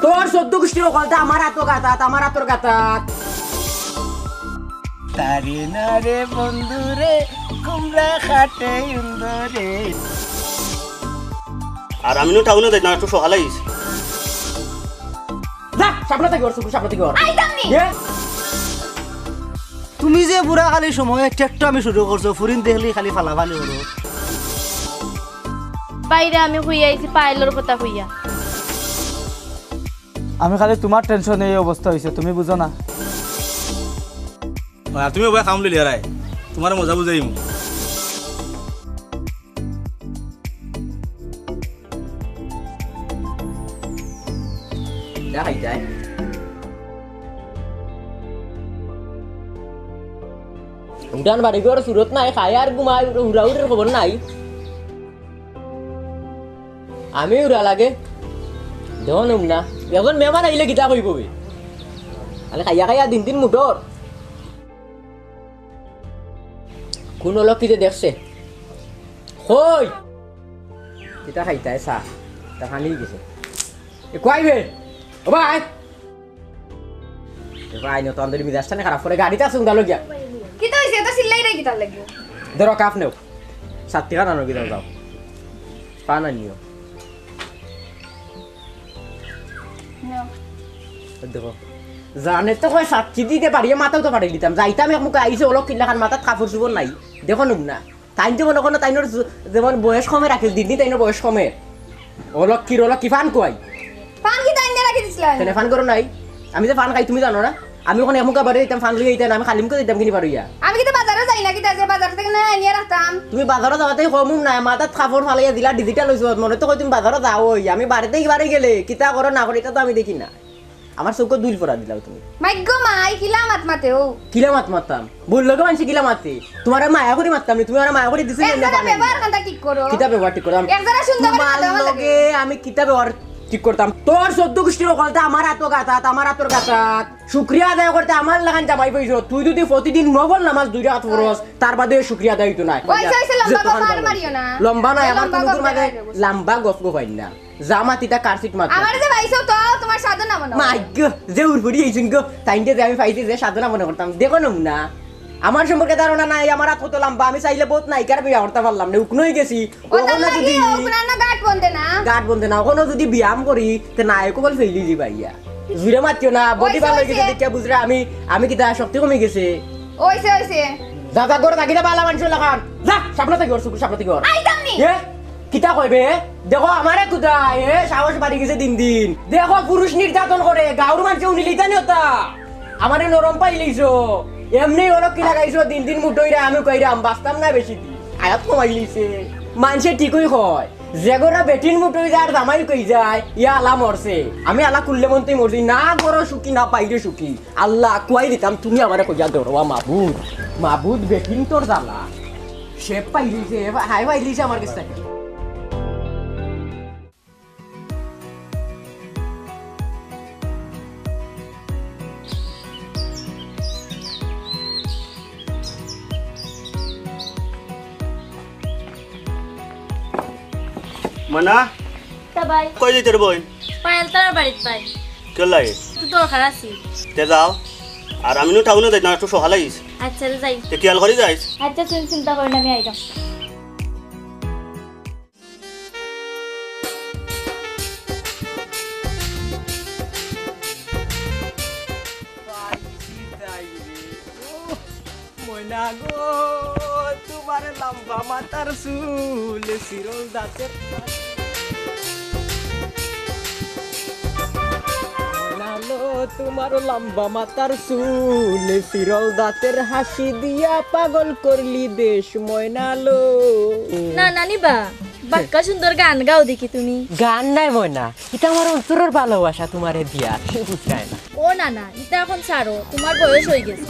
তোর 14 গোষ্ঠীর কলটা আমার আতর গাতাত তারে না রে বন্ধু রে কুমড়া খাটে উন্দরে। আর আমি টাউনে যাই না, একটু সকালে আইস। যা সামনে থেকে ওর সামনে থেকে ওর আইতামনি তুমি যে বুড়া খালি সময় ট্রেক্টর আমি শুরু করছো, ফুরিন দেখলি খালি ফালাফালি করো। বাইরে আমি হইয়া আইছি পাইলর কথা হইয়া। আমি খালি তোমার টেনশনে এই অবস্থা হয়েছে, তুমি বুঝো না। তুমি ওই কাম লিলি হারাই, তোমার মজা বুঝাইম। দেখাই যায় উঠান বাড়ি ঘর সুরত নাই, খায় আর ঘুমায়, উড়াউড়ির খবর নাই। আমি উড়া লাগে দেখুন না, এখন মেহমান আইলে কিতা কইব আরে খাইয়া খাইয়া দিন মুঠর কোন লোক কিতে দেখছে কই কিতা খাইতায় চা তা খালি গেছে কইবে ও ভাই ভাই নো তো আন্দর মিজাজটা খারাপ করে গাড়িতে আছে উড়ালো গিয়া কি তো হইছে? এটা সিল্লাই রে কিতা লাগবে? ধরো কাপ নেও 7 টাকা নানো কি দাও পান আনিও দেখো জানে তো কয় সাক্ষী দিতে পারিয়ে মাথাও তো পাঠাই দিতাম যাইতাম এক মুখে আইসে অলক কিল্লাখান মাথাত কাপড় চুপড় নাই দেখো না তাই যেমন কোনো তাইনোর যেমন বয়স কমে রাখিল দিদি তাইনোর বয়স কমে অলক কি ফান কয় পান কি তাইন রাখি দিছিলেন? তেনে ফান করো নাই আমি যে ফান খাই তুমি জানো না আমি ওখানে এক মুখে বাড়ি দিতাম ফান লিয়ে দিতাম আমি খালিমকে দিতাম কিনি পারইয়া আমি কি তো বাজারে যাই না, কি তাই যে বাজার থেকে না এনে রাখতাম। তুমি বাজারে যাওয়াতে কমুম না মাথাত কাপড় ফালাইয়া দিলা ডিজিটাল হইছো মনে তো কই তুমি বাজারে যাও আমি বাড়িতে বাড়ি গেলে কিতা করো না করো এটা তো আমি দেখি না আমার চৌকো দুল পড়া দিলাও তুমি মাইগ্য মাই কিলা মাত মাতেও কিলা মারতাম বললো কে মানুষ কিলা মারতে তোমার মায়া করে মারতাম তুমি আমার মায়া করে দিছিলে একজনের ব্যবহার কান্তা ঠিক করো। কিতা ব্যবহার ঠিক করতাম একজনের সুন্দর করে তোমার কথা বলা লাগে। লগে আমি কিতা ব্যবহার ঠিক করতাম তোর 14 গোষ্ঠীর কলটা আমার আতর গাতাত শুকরিয়া আদায় করতে আমার লাগান জামাই পাইছো তুই যদি প্রতিদিন নবল নামাজ 2 রাকাত পড়স তার বাদে শুকরিয়া আদায় হইতো না হইছে লম্বা গফার মারিও না। লম্বা না আমার কোন মাঝে লম্বা গফ গফাই না জামাতিটা কারসিট মাত্র আমার যে ভাইছো তো তোমার সাধনা মনে মাই গো যে উড়ফুড়ি আইছিন গো তাইনতে যে আমি পাইছি যে সাধনা মনে করতাম দেখো না আমার সম্পর্কে ধারণা নাই আমার হাত কত লম্বা আমি চাইলে বহুত নায়িকার বিয়া করতে পারলাম না উকনই গেছি ওটা লাগি ওখানে গাট বন্ধে না ওখানে যদি ব্যায়াম করি তে নায়ক বল ফেলি দি ভাইয়া জুরে মাতিও না বডি ভালো হয়ে গেছে দেখে বুঝরা আমি কিতা শক্তি কমে গেছে হইছে দাদা করে থাকিটা বালা মানুষ লাগান যা সামনে থেকে ওর সামনে থেকে ওর আইতামনি এ কিতা কইবে দেখো আমারে কুদা এ সাহস বাড়ি গেছে দিন দেখো পুরুষ নির্যাতন করে গাঁর মানুষ উনিলিতানি হতা আমারে নরম পাইলিছো এমনি ওরা কি লাগাইছো দিন মুঠইরা আমি কইরাম বাস্তাম না বেশি দিন আয়াত কমাই লিছে মানুষে ঠিকই কয় যেগোরা বেটিন মুঠই যার জামাই কই যায় ইয়া আলা মরছে আমি আলা কুললে মনতেই মরছি না গরো সুখী না পাইরে সুখী আল্লাহ কুয়াই দিতাম তুমি আমারে কইয়া দৌড়বা মাবুদ বেটিন তোর জ্বালা সে পাইলিছে হাই পাইলিছে আমার কাছে মানা তা ভাই কই যাইতে রে বই? পায়েল তার বাড়িতে পাই কে লাগে তো দরকার আছে। তে যাও। আর আমি টাউনে যাই না, একটু সকালে আইস। আচ্ছা রে যাই। তে খেয়াল করে যাইস। আচ্ছা তুমি চিন্তা করো না, আমি আইতাম। ময়না গো তোমার লম্বা মাথার চুল চিরল দাঁতের ময়নালো তোমার লম্বা মাথার চুল চিরল দাঁতের হাসি দিয়া পাগল করলি দেশ ময়নালো না নানি বা বাক্কা সুন্দর গান গাও দেখি তুমি। গান নাই ময়না, এটা আমার অন্তরের ভালোবাসা তোমারে দিয়া বুঝায় না। ও না না এটা এখন ছাড়ো, তোমার বয়স হয়ে গেছে।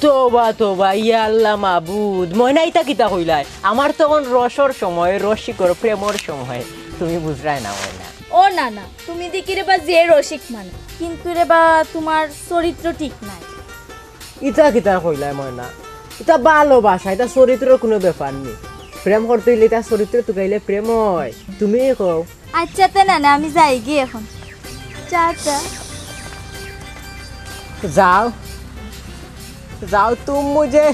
তোবা ইয়া আল্লাহ মাবুদ ময়না ইতা কিতা কইলাই আমার তখন রসর সময় রসিকর প্রেমর সময় তুমি বুঝরাই না ময়না। ও না না তুমি দেখি রে বা যে রসিক মানে, কিন্তু রে বা তোমার চরিত্র ঠিক নাই। ইতা কিতা কইলাই ময়না, এটা ভালোবাসা, এটা চরিত্রের কোনো ব্যাপার নেই। প্রেম করতে হইলে এটা চরিত্র টুকাইলে প্রেম হয়, তুমি কও। আচ্ছা তে না না আমি যাই গিয়ে এখন। চা চা जाओ जाओ तुम मुझे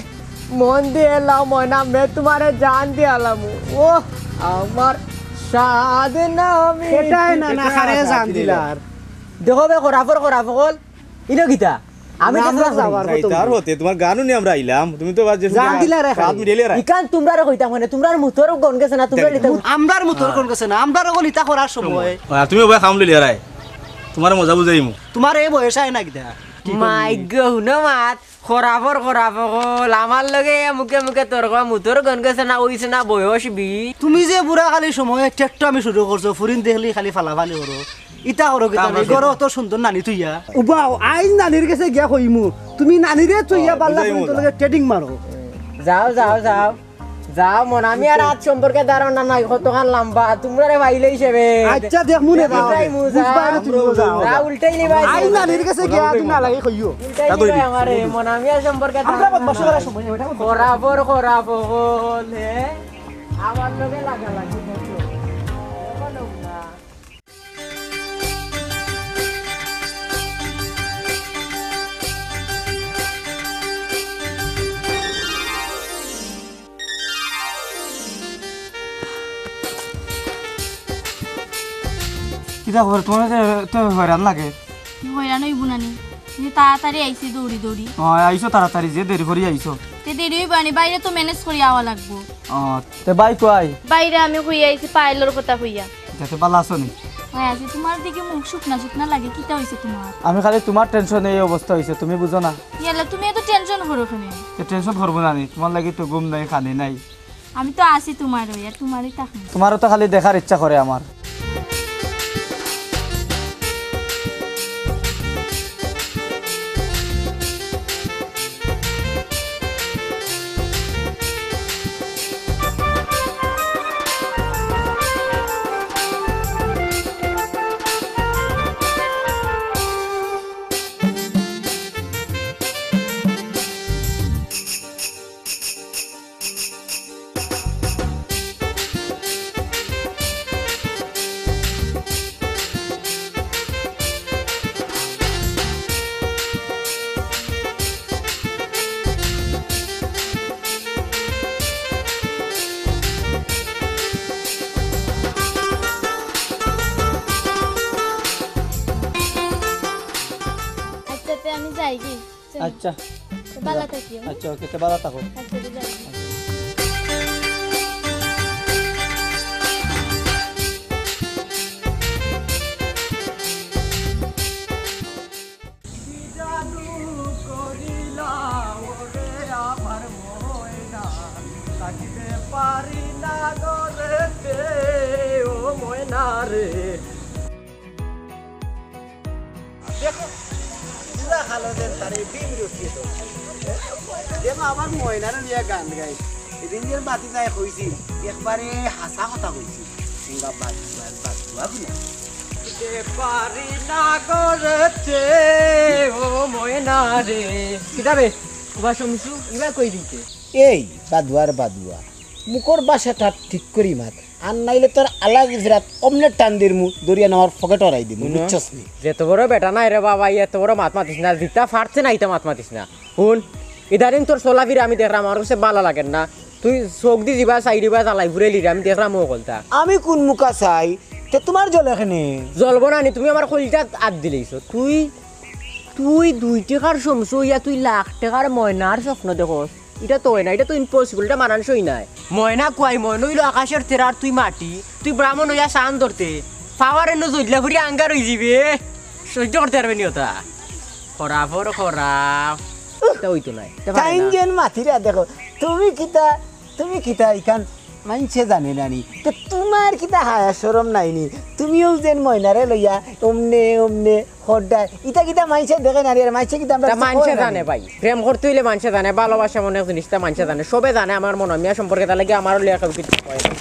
मन दिए लाओ मोना मैं तुम्हारे जान दिया लाम ओ আমার সাধনা এটাই না না খারে জান দিলার দেখো বে খরাফর ইনো গীতা আমি আমরা যাবার মতো তার হতে তোমার গানও নিয়ে আমরা আইলাম তুমি তো বাজে জান দিলা রে রাত মিডিলে রে ইকান তোমরা কইতা মানে তোমরা মুতর গন গেছে না তোমরা লিতা আমরার মতর কোন গেছে না আমরার গলিতা করার সময় আর তুমি ওই খাম লইলে রাই তোমার মজা বুঝাইমু তোমার এই বয়স আই না কিতা মাই গো মাত খরাফর আমার লগে মুখে মুখে তর্ক মুতর গন গেছে না ওইছে না বয়স বি তুমি যে বুড়া খালি সময় টেকটো আমি শুরু করছো ফুরিন দেখলি খালি ফালাফালি করো ইটা করো কিতা নাই গর অত সুন্দর নানি তুইয়া উবাও আইন নানির কাছে গিয়া কইমু তুমি নানিরে তুইয়া পাল্লা বুঝাইমু ফুরিন তোলকে ট্রেডিং মারো যাও যাও যাও যাও মন আমি আর আজ সম্পর্কে ধারণা নাই কতখান লম্বা তোমরা রে ভাইলে হিসেবে আচ্ছা দেখমু নে যাও উল্টাই মু যাও। বুঝবা না তুমি যাও যা উল্টাই নিবাই আইন নানির কাছে গিয়া তুমি না লাগে কইও উল্টাই নিবাই আমারে মন আমি আর সম্পর্কে আমরা বদমাশি করার সময় ওটা খরাফর হলে আমার লগে লাগা লাগি দেখো দেখো না কিতা খবর তোমার তো হয়রান লাগে হইরান হইব নানি তুমি তাড়াতাড়ি আইছি দৌড়ি দৌড়ি আইসো তাড়াতাড়ি যে দেরি করে আইসো তে দেরি হইব নি বাইরে তো ম্যানেজ করি আওয়া লাগবো তে বাই কই বাইরে আমি হইয়া আইছি পাইলর কথা হইয়া যাতে ভালো আছো নি হয় আছি তোমার দিকে মুখ শুকনা শুকনা লাগে কিতা হইছে তোমার আমি খালি তোমার টেনশনে এই অবস্থা হয়েছে তুমি বুঝো না ইয়ালা তুমি এত টেনশন করো কেন টেনশন করবো না নি তোমার লাগি তো ঘুম নাই খানি নাই আমি তো আছি তোমার হইয়া তোমারই তাক তোমারও তো খালি দেখার ইচ্ছা করে আমার আচ্ছা তে আমি যাই কি আচ্ছা ভালো থাকিও আচ্ছা ওকে তে ভালো থাকো আচ্ছা তে যাই দেখো আমার ময়নার নিয়ে গান গাই এদিন যে বাতি যায় কইছি একবারে হাসা কথা কইছি পুরা বাতুয়া কিনা পারি না করতে ও ময়না রে কিতাবে ওবা শুনছু ইবা কই দিতে এই বাদুয়া মুখর বাসাটা ঠিক করি মাত আর নাইলে তোর আলাগ ইজরাত অমনে টান দির মু দরিয়া নামার পকেট অরাই দিমু বুঝছস নি যেত বড় বেটা নাই রে বাবা এত বড় মাত মাতিস না জিতা ফাটছে না ইতা মাত মাতিস না শুন ইদারিং তোর চলাফিরে আমি দেখলাম আমার কাছে ভালো লাগে না তুই চোখ দি যাবা চাই দিবা জ্বালাই ফুরে লিরে আমি দেখলাম ও কলতা আমি কোন মুখা চাই তে তোমার জল এখানে জ্বলব না নি তুমি আমার কলিজাত আত দিলেইছ তুই 2 টাকার সমসু ইয়া তুই লাখ টাকার ময়নার স্বপ্ন দেখোস এটা তো হয় না এটা তো ইম্পসিবল এটা মানানসই নাই ময়না কুয়াই ময়না হইলো আকাশের তেরার তুই মাটি তুই ব্রাহ্মণ হইয়া সান ধরতে পাওয়ার এনে জইলা ফুরি আঙ্গার হয়ে যাবে সহ্য করতে পারবে নি ওটা খরাপ এটা হইতো নাই টাইনজেন মাথিরা দেখো তুমি কিতা ইখান মানছে জানে নানি তো তোমার কিতা হায়া শরম নাইনি তুমিও যেন ময়নারে লইয়া অমনে হড্ডা ইটা কিতা মাইছে দেখে নারী আর মাইছে কিতা আমরা মানুষে জানে ভাই প্রেম করতে হইলে মানুষে জানে ভালোবাসা মনে জিনিসটা মানুষে জানে সবে জানে আমার মনে মিয়া সম্পর্কে তার লাগে আমারও লেখা কিছু হয় না।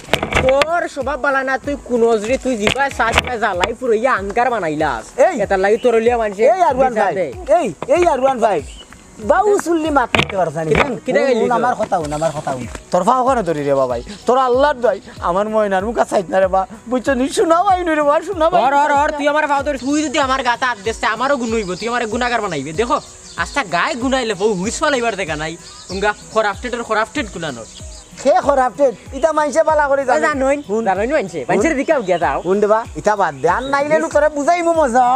তোর স্বভাব বালা না তুই কুনজরি তুই জিবা সাজ পায় জ্বালাই পুরইয়া আঙ্কার বানাইলাস এই, এটার লাগি তোর লিয়া মানুষে এই আরওয়ান ভাই এই আরওয়ান ভাই বাউ চুল্লি মাত নিতে পারছ নি কিটা গেলি তো? আমার কথা শুন তোর ফাও কেন ধরি রে বাবাই তোর আল্লাহর দয় আমার ময়নার মুখ চাইত না রে বা বুঝছো নি শোনা পাই রে বা শোনা পাই ওর তুই আমার ফাও তুই যদি আমার গাতা হাত দেশে আমারও গুণ হইব তুই আমার গুণাগার বানাইবে দেখো আচ্ছা গায়ে গুনাইলে বউ হুইস ফালাইবার দেখা নাই উঙ্গা খরাফটেড গুনানোর খে খরাপটেড ইটা মাইছে বালা করে জানো জানোইন মানছে মানুষের দিকে গিয়া যাও শুন দেবা ইটা বাদ দে আর নাইলে নু তোরে বুঝাইমু মজা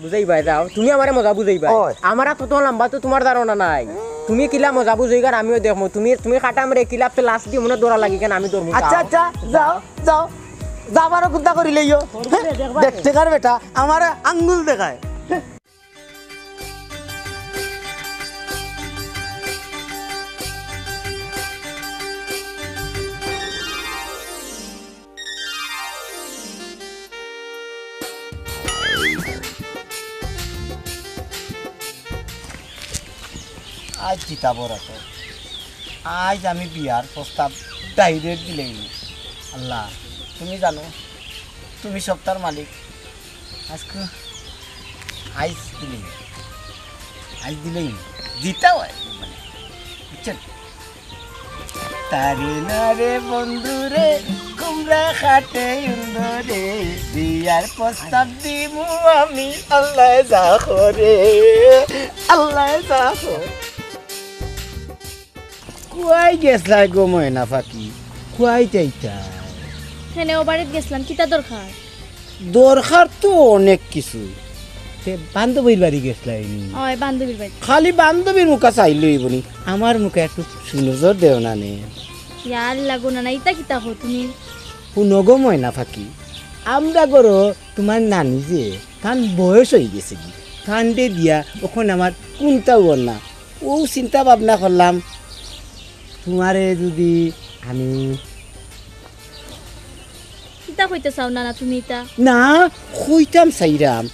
বুঝাইবাই যাও তুমি আমারে মজা বুঝাইবা ওই। আমার তো লম্বা তো তোমার ধারণা নাই তুমি কিলা মজা বুঝাইগার আমিও দেখবো তুমি কাটাম রে কিলা লাস্ট দিয়ে মনে দৌড়া লাগি কেন আমি দৌড়বো আচ্ছা আচ্ছা যাও যাও যাবারও কুন্তা করি লইও দেখতে কার বেটা আমার আঙ্গুল দেখায় আজ জিতাবো রাত আজ আমি বিয়ার প্রস্তাব ডাইরেক্ট দিলেই আল্লাহ তুমি জানো তুমি সপ্তাহের মালিক আজকে আজ দিলেই জিতা হয় মানে বুঝছেন তারে না রে বন্ধু রে কুমড়া খাটে রে বিয়ার প্রস্তাব দিমু আমি আল্লাহ যাখো রে আল্লাহ যাখো কুয়াই গেছলাই গো ময়না ফাঁকি কুয়াই চাইতা হেনে ও বাড়িতে গেছিলাম কিতা দরকার দরকার তো অনেক কিছু বান্ধবীর বাড়ি গেছলাইনি ওই বান্ধবীর বাড়ি খালি বান্ধবীর মুখা চাইলই বনি আমার মুখে একটু সুনজর দেও না নে ইয়ার লাগো না ইতা কিতা হো তুমি শুনগো ময়না ফাঁকি আমরা করো তোমার নানি যে কান বয়স হয়ে গেছে কি কান্দে দিয়া ওখানে আমার কোনটাও না ও চিন্তা ভাবনা করলাম তোমারে যদি আমি কিতা কইতে চাও না তুমি ইতা না কইতাম চাইরাম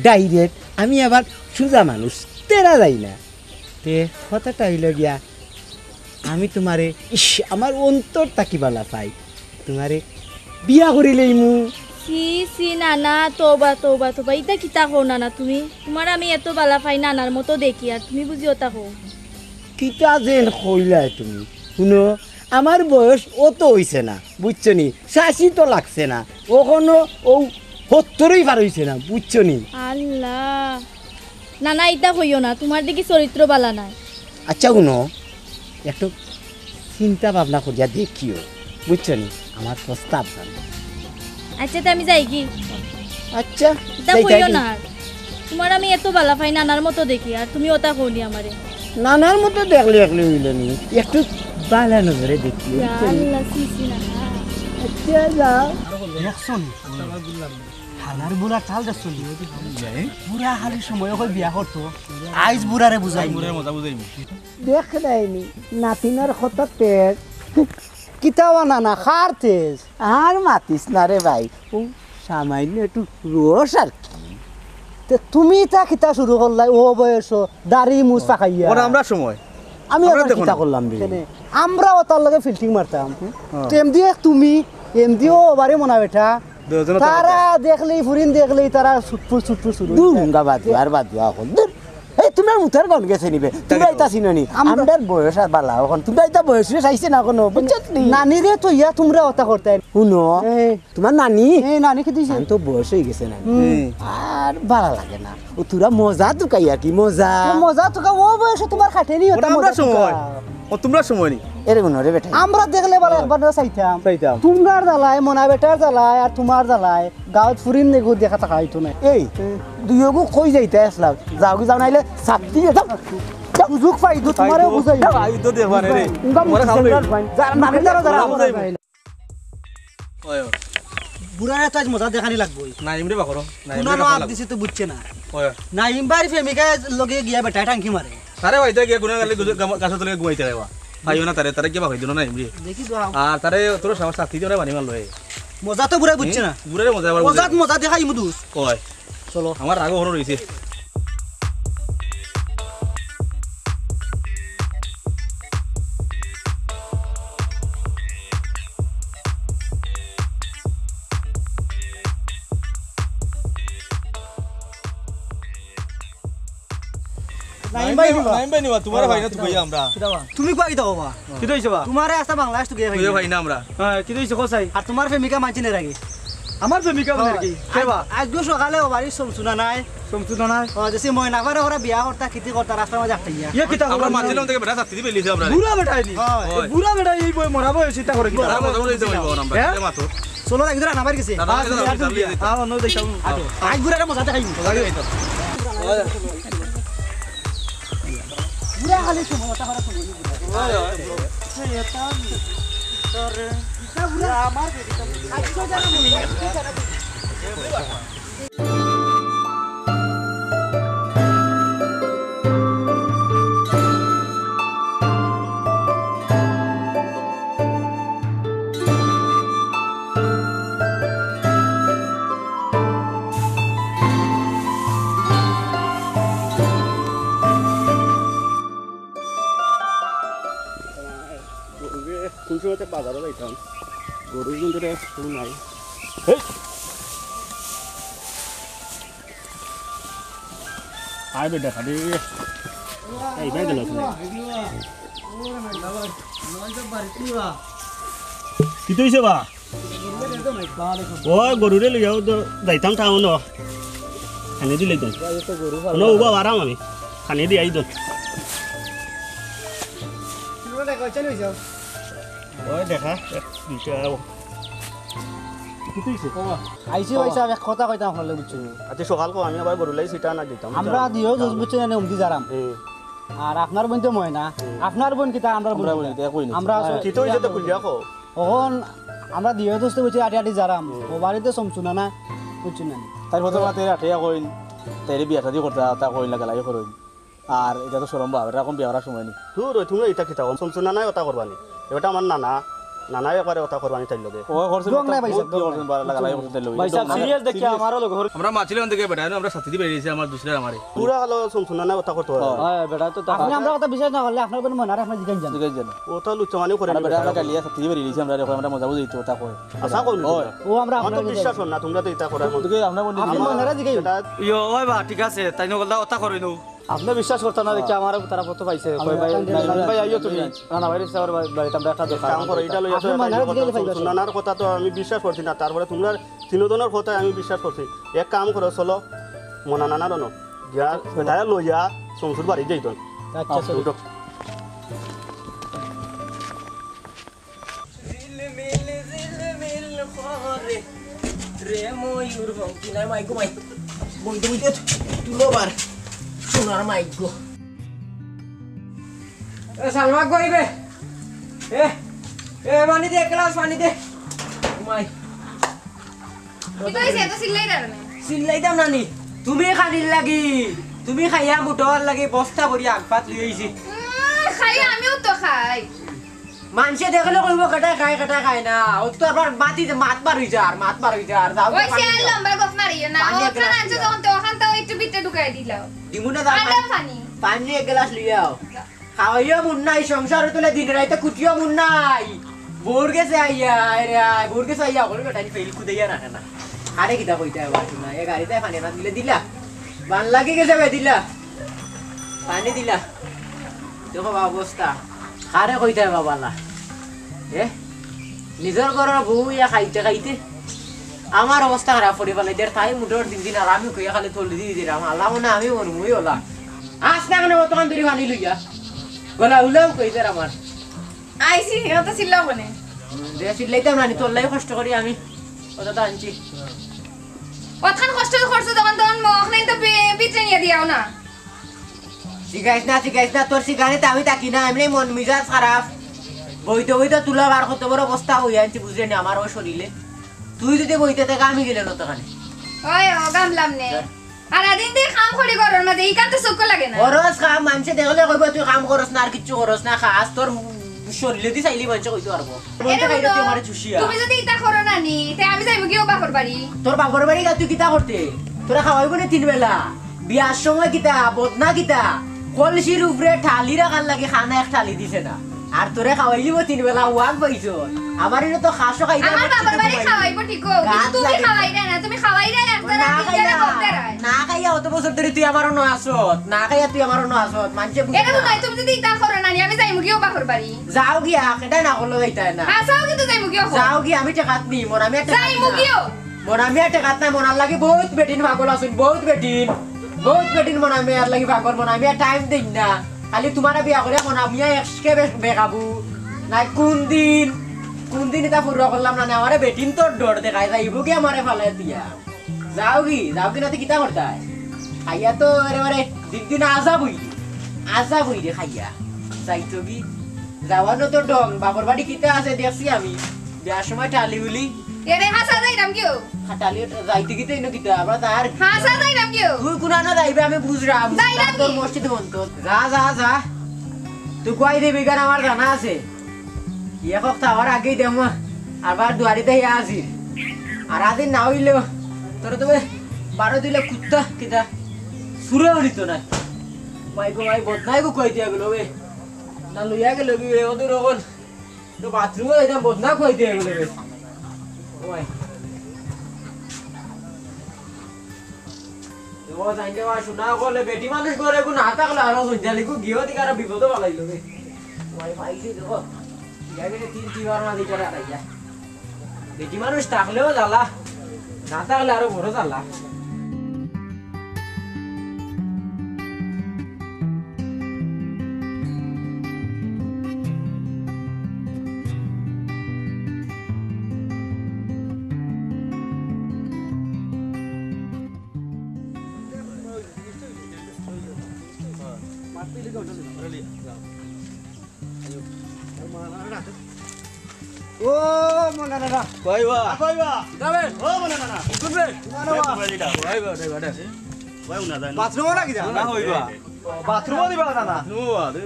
ডাইরেক্ট আমি আবার সোজা মানুষ তেরা যাই না তে কথাটা হইল গিয়া আমি তোমারে ইস আমার অন্তর তাকিবালা পাই তোমারে বিয়া করিলেই মু সি নানা তোবা তোবা তোবা ইতা কিতা হো নানা তুমি তোমার আমি এত বালা পাই নানার মতো দেখি আর তুমি বুঝি ওটা হো কিতা যেন কইলাই তুমি শুনো আমার বয়স অত হইছে না বুঝছো নি ৮০ তো লাগছে না ওখানো ও ৭০ই পার হইছে না বুঝছো নি আল্লাহ নানা ইতা হইও না তোমার দেখি চরিত্র বালা নাই আচ্ছা শুনো একটু চিন্তা ভাবনা করিয়া দেখিও বুঝছো নি আমার প্রস্তাব জানো আচ্ছা তো আমি যাই কি আচ্ছা ইতা যাইতাই হইও কি? না আর। তোমার আমি এত বালা পাই নানার মতো দেখি আর তুমি ওটা হনি আমারে নানার মতো দেখলে হইল নি একটু বালা নজরে দেখিও ইয়া আল্লাহ সি নানা আচ্ছা যাও হালার বুড়া চাল যাচ্ছ বুড়া খালি সময় কই বিয়া করতো আইজ বুড়ারে বুঝাই মজা বুঝাইমু দেখ নাইনি নাতিনার কথা পেট কিতাও না খার তেজ আর মাতিস না রে ভাই ও সামান্য একটু রস আর কি তে তুমি তা কিতা শুরু করলাই ও বয়স দাড়ি মুছ পাকাইয়া ওরা আমরা সময় আমি আমরা আবার দেখো কিতা না। করলাম রে আমরাও তার লগে ফিল্টিং মারতাম তেম দিয়ে তুমি এম দিও বারে মনা বেটা দুজনে তো তারা দেখলেই ফুরিন দেখলেই তারা ছুটপুর শুরু দুঙ্গা বাদ আর বাদ এখন দূর এই তোমার মুথার গন গেছে নিবে তোমরা ইতা চিননি আমরার বয়স আর বালা এখন তোমরা ইতা বয়স রে চাইছে না কোনো বুঝছত নি নানি রে তো ইয়া তোমরা ওটা করতে শুনো তোমার নানি নানি কি দিছে তো বয়স হয়ে গেছে নানি আর ভালো লাগে না ও তোরা মজা তো কাইয়া কি মজা তো ও বয়সে তোমার খাটেনি ওরা আমরা সময় ও তোমরা সময় নি এরে গুনো রে বেটা আমরা দেখলে বলে একবার না চাইতাম চাইতাম। তোমার জ্বালায় মনা বেটার জ্বালায় আর তোমার জ্বালায় গাঁৱত ফুরিন নেগু দেখা থাকা হইতো না এই দুইগু কই যাইতে আসলাম যাও কি যাও নাইলে সাপ্তি যাও সুযোগ পাইতো তোমারে বুঝাই আই তো দেখবা রে রে উঙ্গা ওরা খাও যারা নামে যারা বুঝাইবো। ওই বুড়ারে তো আজ মজা দেখানি লাগবই না ইমরে বাকরো না কোনো ইমরে আপ দিছে তো বুঝছে না ওই নাইম বাড়ি প্রেমিকা লগে গিয়া বেটা টাঙ্কি মারে তারে ভাই তাকে গুনা গালি গাছ তলে ঘুমাইতে রাইবা ভাইও না তারে কি বাকি দিল না ইমরে দেখি তো আর তারে তোর সামনে সাথী জনে বানি মাল লয় মজা তো বুড়াই বুঝছে না বুড়ারে মজা আবার মজাত মজা দেখাই মুদুস কয় চলো আমার রাগও হলো রইছে নাইম ভাই দিবা নাইম ভাই নিবা তোমার ভাই না তুই আমরা তুমি কোয়া কিতা কবা কি দইছো বা তোমারে আস্তা বাংলাদেশ তো গে তুই ভাই না আমরা হ্যাঁ কি দইছো কসাই আর তোমার প্রেমিকা মানছি না রাখি আমার প্রেমিকা বলে কি কেবা আজকে সকালে ও বাড়ি শুনা নাই সমছু না ও যেসে ময়না করে ওরা বিয়া করতা কিতি করতা রাস্তার মাঝে একটা ইয়া ইয়া কিতা আমরা মানছিলাম থেকে বেটা সাথে বেলিছে আমরা বুড়া বেটা নি হয়। বুড়া বেটা এই বই মরাবো চিন্তা করে কি তারা মজা করে দিতে পারবো আমরা হ্যাঁ? মাত্র চলো একদিন নামার গেছে দাদা দাদা হ্যাঁ অন্য দেখাম আজ ঘুরে মজা দেখাই বুড়া খালি সময় ওটা করা সময় কোন সময়তে বাজারে যাইতাম গরুর কিন্তু শুরু নাই আয় বেটা খালি এই ভাই দিল কি তুইছে বা ওই গরুরে লইয়াও যাইতাম টাউন খানি দিলে তো কোনো উবা আরাম আমি খানি দিয়ে আইদ ওই দেখা দুইটা কি তুইছে আইসি পয়সা এক কথা কইতাম আপনাদের বুঝছো আজকে সকাল কো আমি আবার গরু লাই সিটা না দিতাম আমরা দিও জজ বুঝছো না উমদি যারাম আর আপনার বোন তো ময়না আপনার বোন কিতা আমরা বোন আমরা কি তো হইছে তো কুলিয়া কো তখন আমরা দিও দোস্ত বুঝছি আটি আটি যারাম ও বাড়িতে সমছুনা না বুঝছো না তার প্রথম রাতে আঠিয়া কইন তাইরে বিয়া শাদি করতে তা কইন লাগা লাগে করইন আর এটা তো সরম বাবা এরকম বিয়া করার সময় নেই দূর তুমি এটা কিতা কম সমসুনা নাই ওটা করবানি এটা আমার নানাই একবারে ওটা করবানি তাই লগে ও করছে দোং নাই ভাই সাহেব, কি করছেন বালা লাগা লাগে করতে লই ভাই সাহেব সিরিয়াস দেখি আমারও লোক আমরা মাছিলাম থেকে বেটা আমরা সাথে দিয়ে বেরিয়েছি আমার দুসরা আমারে পুরা হলো সমসুনা নাই ওটা করতে হবে হ্যাঁ বেটা তো আপনি আমরা কথা বিশ্বাস না করলে আপনার বোন ময়না আপনি জিজ্ঞাসা জানেন ঠিক আছে জানো ওটা লুচমানি করে আমরা বেটা আমরা কালিয়া সাথে দিয়ে বেরিয়েছি আমরা এখন আমরা মজা বুঝাইতো তা কই আশা করি ও আমরা আমার তো আপনার বিশ্বাস হল না তোমরা তো এটা করার মধ্যে তুই আমরা বলি আপনি ময়নারা জিজ্ঞাসা এটা ইয়ো ওই বা ঠিক আছে তাই নগলদা ওটা করে নু আপনি বিশ্বাস করতেন না দেখি আমার তারা কত পাইছে কই ভাই ভাই আইও তুমি না ভাই সাহেব বাড়িতে আমরা একটা দোকান কাম করো এটা লইয়া তো আপনি মানার দিকে পাইবা। সমসুনার কথা তো আমি বিশ্বাস করছি না তারপরে তোমরা তিনজনের কথা আমি বিশ্বাস করছি এক কাম করো চলো মনা নানা রনো যা বেটায় লইয়া সমসুর বাড়ি যাইতো আচ্ছা চলো। রে ময়ূর ভঙ্কি নাই মাইকো মাই বইতে বইতে তুলো বার সোনার মাইকো এ সালমা কইবে এ এ পানি দে গ্লাস পানি দে মাই চিল্লাইতাম নানি তুমি খানির লাগি তুমি খাইয়া মুটর লাগি বস্তা ভরি আগফাত লই আইছি খাই আমিও তো খাই মানুষে দেখলে কইব কাটা খায় না ও তো আবার মাত বার হই যার যাও ওই সে লম্বা গপ মারিও না পানি ও এক খান গ্লাস আনছো দিও। তখন তো ওখান তো একটু ভিতরে ঢুকাই দিলাও দিমুনা দাও আন্ডা পানি পানি এক গ্লাস লিয়াও খাওয়াইও মুন নাই সংসারে তোলে দিন রাইতে কুটিও মুন নাই বোর গেছে আইয়া রে বোর গেছে আইয়া বলে বেটা ফেল কুদাইয়া রাখে না আরে কিটা কইতে হবে না এ গাড়িতে পানি না দিলে দিলা বান লাগি গেছে বে দিলা পানি দিলা দেখো অবস্থা আরে কইতে হবে বাবা এ নিজের ঘরের বউ ইয়া খাইতে খাইতে আমার অবস্থা খারাপ করে ফেলে দের তাই মুঠোর দিন আর আমি কইয়া খালি থলি দিয়ে দিলাম আল্লাহ না আমি মরমুই হলা আজ না কেন তখন তুই পানি লইয়া গলা উলাও কইতে আমার আইসি ও তো ছিল বনে যে সিলাইতাম না তোর লাই কষ্ট করি আমি ওটা আনছি ওখান কষ্ট করছো তখন ওখানে তো ভিতরে নিয়ে দিও না শিখাইস না তোর শিখানিতে আমি থাকি না এমনি মন মিজাজ খারাপ বইতে তুলা বার কত বড় অবস্থা হয়ে আনছি বুঝলি না আমার ও শরীরে তুই যদি বইতে থেকে আমি গেলে না তোখানে ওই ও গামলাম নে আর আদিন দিয়ে কাম করি করর মধ্যে এই কাম তো চোখ লাগে না খরচ কাম মানুষে দেখলে কইব তুই কাম করস না আর কিচ্ছু করস না খাস তোর শরীরে দি চাইলি মানুষে কইতে পারবো বইতে খাইতে তুই আমারে চুষিয়া তুমি যদি ইটা করো না নি তে আমি যাইব কি ও বাপর বাড়ি তোর বাপর বাড়ি গা তুই কিতা করতে তোরা খাওয়াইব না 3 বেলা বিয়ার সময় কিতা বদনা কিতা কলসির উপরে ঠালি রাখার লাগে খানা এক ঠালি দিছে না আর তোরে খাওয়াইলিব 3 বেলা ওয়াক পাইছো আমার এনে তো খাসো খাইতে আমার বাবার বাড়ি খাওয়াইবো ঠিক কিন্তু তুমি খাওয়াই না তুমি খাওয়াই না একটা না রাত দিন করতে রায় না খাইয়া অত বছর ধরে তুই আমারও ন আসত না খাইয়া তুই আমারও ন আসত মানুষে বুঝে এটা তো নাই তুমি যদি ইতা করো না আমি যাইমু গিয়ে বাবার বাড়ি যাও গিয়া সেটাই না করলো যাইতাই না আসাও কিন্তু যাইমু গিয়ে যাও গিয়া আমি টাকাত নি মোর আমি যাইমু গিয়ে মোর আমি টাকাত না মোর লাগি বহুত বেটিন পাগল আছুন বহুত বেটিন মোর আমি আর লাগি পাগল মোর আমি টাইম দেই না খালি তোমার বিয়া করে এখন আমি এক্সকে বেকাবু নাই কোন দিন এটা পুরো করলাম না আমারে বেটিন তোর ডর দেখাই যাইব কি আমারে ফালে দিয়া যাও কি নাতে কিতা করতাই খাইয়া তো এবারে দিন আজাবই রে খাইয়া যাইতো কি যাওয়ানো তো ডং বাবার বাড়ি কিতা আছে দেখছি আমি বিয়ার সময় টালি উলি এরে হাসা যাইরাম গিয়ে টালি যাইতে কিতে ইনো কিতা আমরা তার হাসা যাইরাম গিয়ে তুই কুনানো যাইবে আমি বুঝরাম যাইরাম তোর কি? মসজিদ বন্ধ যা তুই কই দেবি গান আমার জানা আছে এক সপ্তাহর আগেই দেম আবার দুয়ারিতে আসিল আর আদিন না হইলেও তোর তবে 12 দিলে কুত্তা কিতা সুরে হইত না ভাই বদনাই গো কই দিয়া গেল বে না লইয়া গেল কি ওদের ওগল তো বাথরুমে যাইতাম বদনা কই দিয়া গেল বে ওই ও জানতে বা শোনা বলে বেটি মানুষ করে কোন হাতা গেল আর সঞ্জালি কো গিয়ে দিকার বিপদ বালাইলো বে ওই ভাইছি দেখো যাবে 3 বার না দিতে রাইয়া বেটি মানুষ থাকলেও জ্বালা না থাকলে আরো বড় জ্বালা ও মনা না কইবা যাবে ও মনে না শুনবে ভাই উনা যায় না বাথরুম লাগি যা না হইবা বাথরুম দিবা না না নু আরে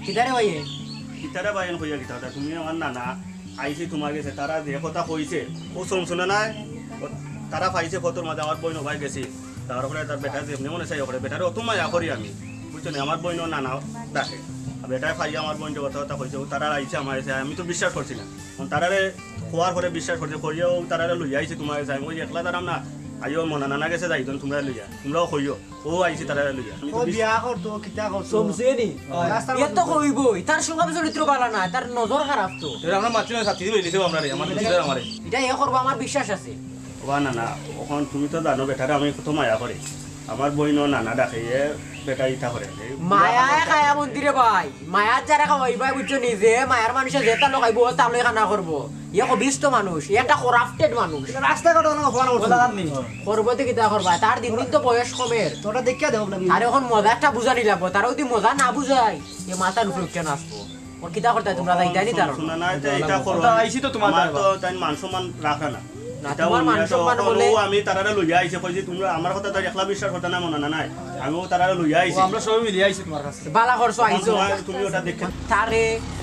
কিদারে ভাই কিতারা বাইন হইয়া গিতা তুমি আমার নানা আইছি তোমার গেছে তারা যে কথা কইছে ও শুনছনা না তারা পাইছে কতর মাঝে আমার বইন ভাই গেছি তারপরে তার বেটা যেমনি মনে চাই করে বেটারে অত মায়া করি আমি বুঝছো না আমার বইন নানা ডাকে বেটায় পাই আমার বইন কথা কইছে ও তারা আইছে আমার এসে আমি তো বিশ্বাস করছি না তারারে খোয়ার পরে বিশ্বাস করছে করিয়াও তারারে লইয়া আইছে তোমার কাছে আমি ওই একলা দাঁড়াম না আইও মনা নানা গেছে যাইতো তোমরা লইয়া তোমরাও কইও ও আইছে তারারে লইয়া ও বিয়া করতো কিতা করতো সমসেনি রাস্তার এত কইবই তার সঙ্গে চরিত্র ভালো না তার নজর খারাপ তো এটা আমরা মাছি না সাথী লই দিছে আমরা আমার দিছে আমারে এটা এ করবো আমার বিশ্বাস আছে ওয়া নানা ওখান তুমি তো জানো বেটারে আমি কত মায়া করি আমার বইন নানা ডাকে এ বেটা ইটা করে মায়ায় খায়া মন্দিরে ভাই মায়ার যারা খাওয়াই ভাই বুঝছো নিজে মায়ার মানুষের যেটা লগাইবো তাহলে খানা করবো ইয়ে কবিষ্ট মানুষ একটা করাপ্টেড মানুষ রাস্তাঘাট না হওয়ার বলা জানি করবো তো কিতা করবা তার দিন দিন তো বয়স কমের তোরা দেখিয়া দেব না আর এখন মজা একটা বুঝা নিলাম তারা যদি মজা না বুঝাই এ মাথার উপরে কেন আসবো ওর কিতা করতে তোমরা যাইতাই নি তার শোনা না এটা করো আইছি তো তোমার আমার তো তাই মান সম্মান রাখা না না, এটা তোমার মান অন্য সম্মান তো বলে- ও আমি তারারে লইয়া আইছে কই যে তোমরা আমার কথা তো একলা বিশ্বাস করতে না মনে না নাই আমিও তারারে লইয়া আইছি আমরা সবাই মিলে আইছি তোমার কাছে বালা করছো আইছো তুমি ওটা দেখে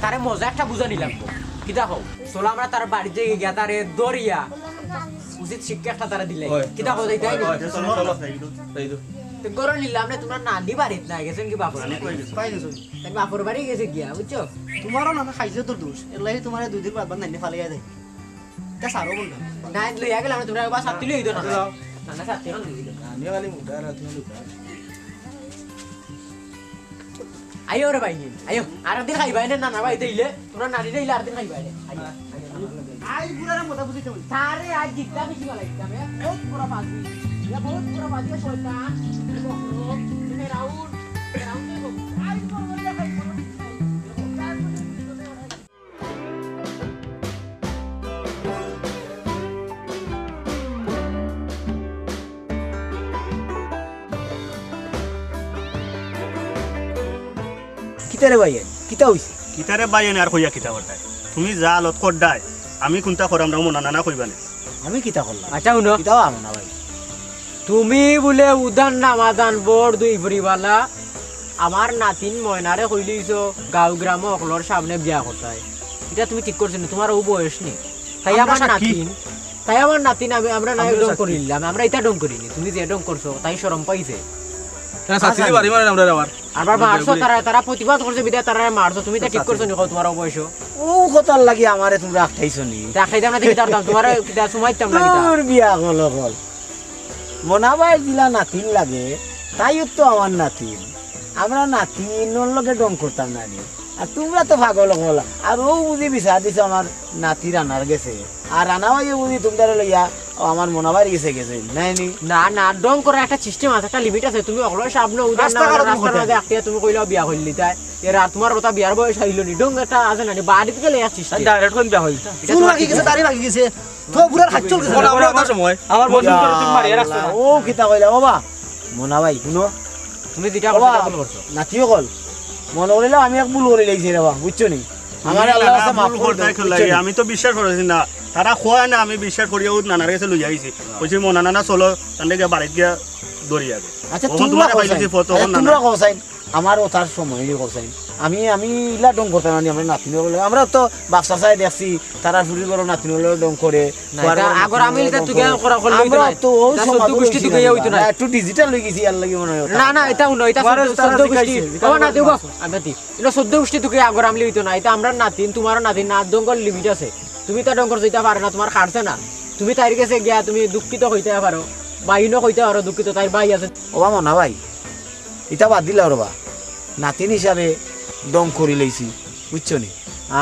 তারে মজা একটা বুঝা নিলাম কিতা হোক চলো আমরা তার বাড়িতে গিয়া তারে দরিয়া উচিত শিক্ষা একটা তারা দিলে হয়। কিতা হোক যাইতাই নি চলো চলো তাই তো তো গরম নিলাম না তোমরা নানি বাড়িত না গেছেন কি বাপর আমি কই গেছি পাই গেছো তাই বাপর বাড়ি গেছে গিয়া বুঝছো তোমারও না খাইছে তোর দোষ এলাই তোমার 2 দিন বাদ বাদ নাইনে ফালিয়া দেয় তা সারো বন্ধ না লইয়া গেলাম তোমরা একবার সাথে লইতো না না সাথে হল আমি খালি মুটা আর তুমি লুকা আইও রে ভাই আইও আর দিন খাইবাই না না ভাই দিলে তোমরা নানি দিলে আর দিন খাইবাই আইও আই পুরার মতো বুঝিতে বলি তারে আজ জিতটা বেশি ভালো লাগছে আমি বহুত পুরা পাজি ইয়া বহুত পুরা পাজি শয়তান তুমি রাউন্ড আই করব না খাই কিতারে ভাই কিতা হইছে কিতারে বাইন আর কইয়া কিতা করতাই তুমি যা লত করদাই আমি কোনটা করাম না মনে না কইবানি আমি কিতা করলাম আচ্ছা শুনো কিতাও আমো না ভাই তুমি বলে উদান নামাদান বড় দুই ভরিবালা আমার নাতিন ময়নারে কইলিছো গাঁও গ্রাম অকলর সামনে বিয়া করতাই এটা তুমি ঠিক করছো না তোমার ও বয়স নেই তাই আমার নাতিন আমরা না ডং করিলাম আমরা এটা ডং করিনি তুমি যে ডং করছো তাই শরম পাইছে সাথী বাড়ি মানে আমরা আবার আবার মারছো তারা প্রতিবাদ করছে বিদায় তারা মারছো তুমি এটা ঠিক করছো নি তোমার ও বয়স ও কথার লাগি আমারে তোমরা আখাইছো নি দেখাইতাম না দেখি তার তোমার সুমাইতাম না তোর বিয়া হল মনাবাই দিলা নাতিন লাগে তাইও তো আমার নাতিন আমরা নাতিনোর লগে ডং করতাম না নি আর তোমরা তো পাগল হল আর ও বুঝি বিচার দিছে আমার নাতি রানার গেছে আর রানা ভাই বুঝি তোমরা লইয়া আমার মনাবাই গেছে নাই নি না ডং করার একটা সিস্টেম আছে একটা লিমিট আছে তুমি অকলর সামনে রাস্তার মাঝে আটকে তুমি কইলা বিয়া হইলি তাই এর আর তোমার কথা বিয়ার বয়স হইল নি ডং একটা আছে না বাড়িতে গেলে এক সিস্টেম ডাইরেক্ট কোন বিয়া হইল চুল লাগি গেছে দাড়ি লাগি গেছে তো বুড়ার হাত চল গেছে আমরা ওটার সময় আমার বন্ধু করে তুমি মারিয়ে রাখছো না ও কিতা কইলা বাবা মনাবাই শুনো তুমি যেটা কথা ভুল করছো নাতিও কল মনে করিলাম আমি এক ভুল করে লাইছি রে বাবা বুঝছো নি আমার আল্লাহ কাছে মাফ করে দাও আমি তো বিশ্বাস করেছি না তারা খোয়া না আমি বিশ্বাস করিয়া নানার কাছে লই আইছি কইছি মনা নানা চলো তান্ডে গিয়া বাড়িতে গিয়া দড়ি যাবে আচ্ছা তখন তোমার পাইছি ফটো তোমরা কোসাইন আমার ও তার সময় নিয়ে কোসাইন আমি ইলা ডং করতাম না আমরা নাতিন আমরা তো বাপসা চাই দেখছি তারা ফুরি করে নাতিন ডং করে আগর আমি এটা তুই করা করলি আমরা তো ওই সমাজ গোষ্ঠী তুই হইতো না একটু ডিজিটাল হই গেছি আর লাগি মনে হয় না এটা উনো এটা 14 গোষ্ঠী ও না দেব আমি দি এটা 14 গোষ্ঠী তুই আগর আমলি হইতো না এটা আমরা নাতিন তোমার নাতিন না ডং কর লিমিট আছে তুমি তো ডং করতে পারে না তোমার খাড়ছে না তুমি তাইর কাছে গিয়া তুমি দুঃখিত হইতে পারো বাইনো কইতে পারো দুঃখিত তাই ভাই আছে ওবা মনা ভাই এটা বাদ দিলা রবা নাতিন হিসাবে ডং করি লইছি বুঝছো নি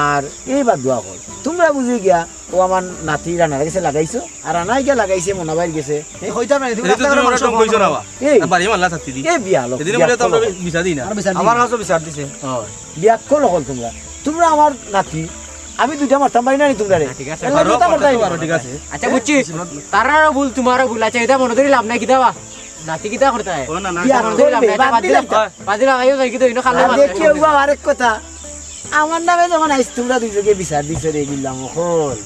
আর এই বাদ দোয়া কর তোমরা বুঝি গিয়া ও আমার নাতি রানার কাছে লাগাইছো আর রানাই গিয়া লাগাইছে মনা ভাইয়ের গেছে এই হইতা না তুমি এটা তুমি ওটা কইছো না বা এই বাড়ি মাল্লা থাকতি দি এই বিয়া লোক এদিন বলে তো আমরা বিচার দিই না আমার কাছে বিচার দিছে বিয়া কল হল তোমরা আমার নাতি আমি দুইটা মারতাম পারি না নি তোমরা রে ঠিক আছে ঠিক আছে আচ্ছা বুঝছি তারা ভুল তোমারও ভুল আছে এটা মনে করি লাভ নাই কিতা বা নাতি কিতা করতে হয় ও না না বিয়া করবে বাদ দিলাম আইও যাই কিতো ইনো খালে দেখি ওবা আরেক কথা আমার নামে যখন আইস তোমরা দুইজনকে বিচার দিছো রে গিলাম হল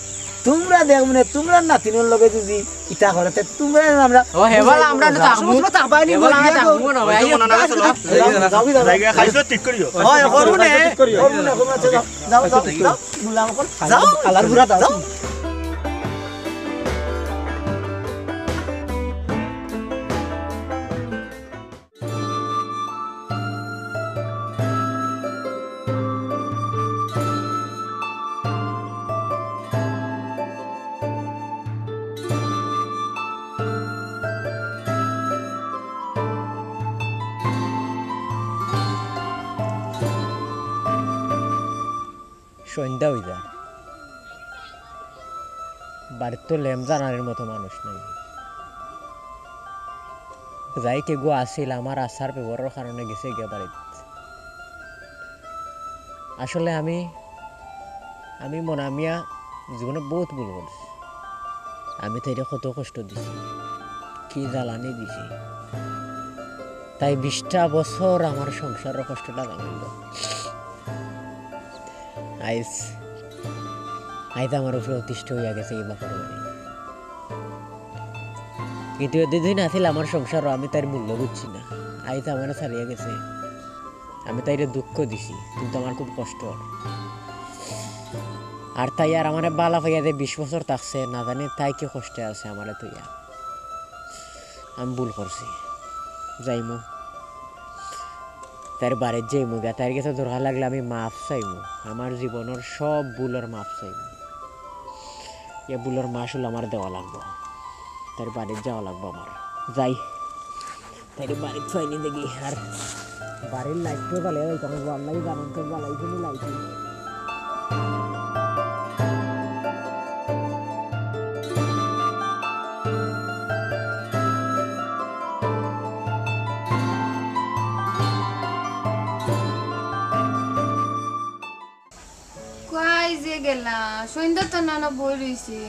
তোমরা দেখ মানে তোমরা নাতিনের লগে যদি ইটা করতে তোমরা আমরা ও হেবাল আমরা তো থাকবো তাবাইনি হেবাল আমরা থাকবো না ভাই মনা নানা চলো জায়গা খাইছো ঠিক করিও হয় করুনে করুনে যাও গুলাম কর যাও কালার বুড়া যাও সন্ধ্যা হয়ে যায় বাড়ির তো লেম জানার মতো মানুষ নাই যাই কেগু আসিল আমার আসার ব্যবহারের কারণে গেছে গিয়ে বাড়িতে আসলে আমি মনামিয়া জীবনে বহুত ভুল করছি আমি তো এটা কত কষ্ট দিছি কি জ্বালানি দিছি তাই 20টা বছর আমার সংসারের কষ্টটা জানাইল আইস আমার উপরে অতিষ্ঠ হইয়া গেছে এই বাপের বাড়ি কিন্তু এতদিন আছিল আমার সংসারও আমি তার মূল্য বুঝছি না আইস আমার ছাড়িয়ে গেছে আমি তাই দুঃখ দিছি কিন্তু আমার খুব কষ্ট আর তাই আর আমার বালা ভাইয়া যে 20 বছর থাকছে না জানি তাই কি কষ্টে আছে আমার তুইয়া আমি ভুল করছি যাইমু তার বাড়ির যাইমু গা তার কাছে দরকার লাগলে আমি মাফ চাইমু আমার জীবনের সব ভুলের মাফ চাইমু এ ভুলের মাসুল আমার দেওয়া লাগবো তার বাড়ির যাওয়া লাগবো আমার যাই তার বাড়ির চাইনি দেখি আর বাড়ির লাইটও জ্বালিয়ে যাইতে হবে আল্লাহ জানান তো জ্বালাইছি লাইট যে গেলা সন্ধ্যা তো না বই রইছে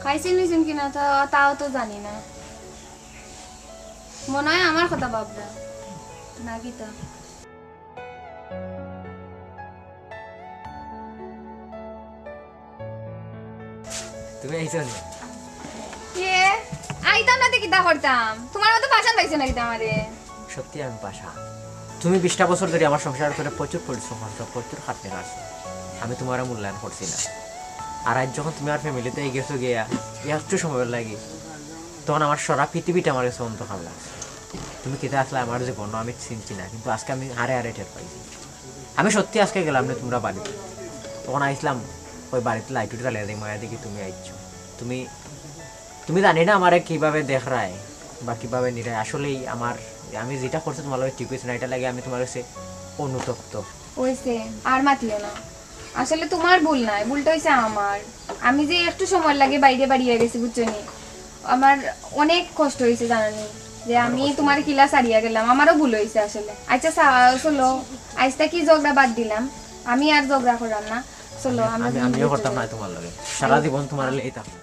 খাইছেন নিছেন কিনা তাও তো জানি না মনে হয় আমার কথা ভাবলা না গীতা তুমি আইছো কে আইতাম না কিতা করতাম তোমার মতো পাশান পাইছে না কিতা আমারে সত্যি আমি পাশা তুমি 20টা বছর ধরে আমার সংসার করে প্রচুর পরিশ্রম করছো, প্রচুর খাটনি করছো, আমি তোমার মূল্যায়ন করছি না। আর আজ যখন তুমি আর ফ্যামিলিতে গেছো গিয়া একটু সময় লাগে, তখন আমার সারা পৃথিবীটা আমার কাছে অন্ধকার লাগছে। তুমি কিতা আসলে আমার জীবন আমি চিনছি না, কিন্তু আজকে আমি হারে হারে টের পাইছি। আমি সত্যি আজকে গেলাম না তোমরা বাড়িতে, তখন আইসলাম ওই বাড়িতে লাইট জ্বালিয়ে দিই, মায়া দেখি তুমি আইছো। তুমি তুমি জানি না আমারে কিভাবে দেখায় বা কিভাবে নিরায়। আসলেই আমি যেটা করছি তোমার লগে ঠিক হয়েছে না, এটা লাগে আমি তোমার কাছে অনুতপ্ত। হয়েছে আর মাতিও না, আসলে তোমার ভুল নাই, ভুলটা হয়েছে আমার। আমি যে একটু সময় লাগে বাইরে বাড়িয়ে গেছি বুঝছো নি, আমার অনেক কষ্ট হয়েছে জানানি যে আমি তোমার কিলা সারিয়া গেলাম, আমারও ভুল হয়েছে আসলে। আচ্ছা চলো আজটা কি ঝগড়া বাদ দিলাম, আমি আর ঝগড়া করাম না, চলো আমিও করতাম না তোমার লগে, সারা জীবন তোমার লেগে থাকবো।